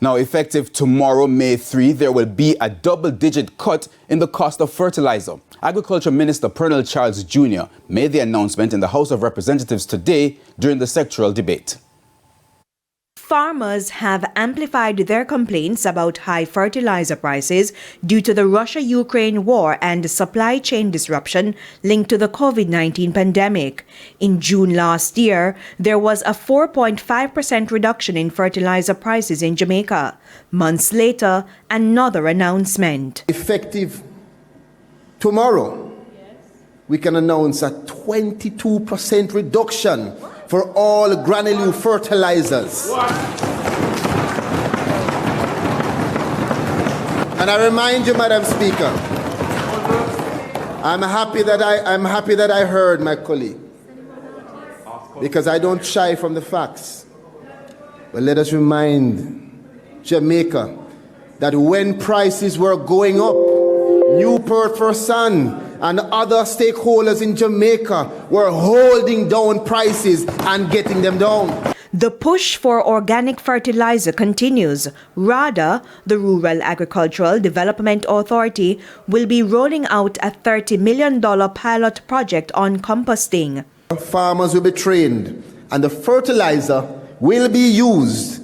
Now, effective tomorrow, May 3, there will be a double-digit cut in the cost of fertilizer. Agriculture Minister Pernell Charles Jr. made the announcement in the House of Representatives today during the sectoral debate. Farmers have amplified their complaints about high fertilizer prices due to the Russia-Ukraine war and supply chain disruption linked to the COVID-19 pandemic. In June last year, there was a 4.5% reduction in fertilizer prices in Jamaica. Months later, another announcement. Effective tomorrow, we can announce a 22% reduction for all granule fertilizers. And I remind you, Madam Speaker, I'm happy that I heard my colleague, because I don't shy from the facts. But let us remind Jamaica that when prices were going up, Newport for Sun and other stakeholders in Jamaica were holding down prices and getting them down. The push for organic fertilizer continues. Rather, the Rural Agricultural Development Authority will be rolling out a $30 million pilot project on composting. Farmers will be trained and the fertilizer will be used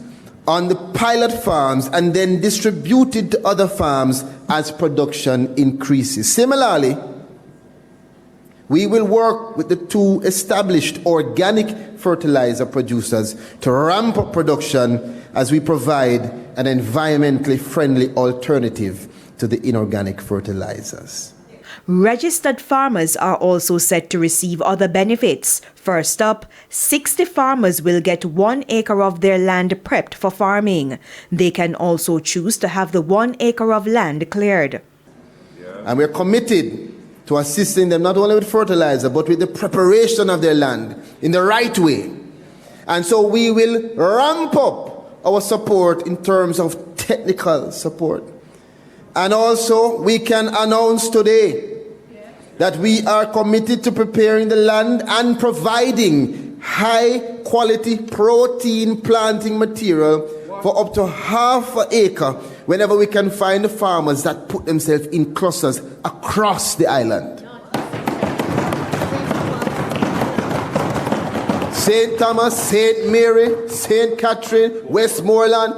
on the pilot farms and then distributed to other farms as production increases. Similarly, we will work with the two established organic fertilizer producers to ramp up production as we provide an environmentally friendly alternative to the inorganic fertilizers. Registered farmers are also set to receive other benefits. First up, 60 farmers will get 1 acre of their land prepped for farming. They can also choose to have the 1 acre of land cleared. And we're committed to assisting them not only with fertilizer, but with the preparation of their land in the right way. And so we will ramp up our support in terms of technical support. And also, we can announce today that we are committed to preparing the land and providing high-quality protein planting material for up to half an acre whenever we can find the farmers that put themselves in clusters across the island. St. Thomas, St. Mary, St. Catherine, Westmoreland,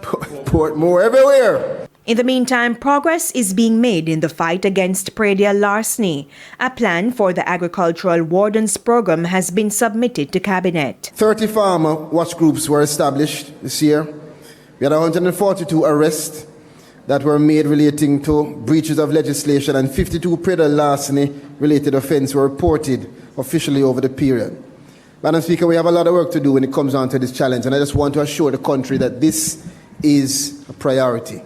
Portmore, everywhere. In the meantime, progress is being made in the fight against predial larceny. A plan for the Agricultural Wardens Program has been submitted to Cabinet. 30 farmer watch groups were established this year. We had 142 arrests that were made relating to breaches of legislation, and 52 predial larceny related offences were reported officially over the period. Madam Speaker, we have a lot of work to do when it comes down to this challenge, and I just want to assure the country that this is a priority.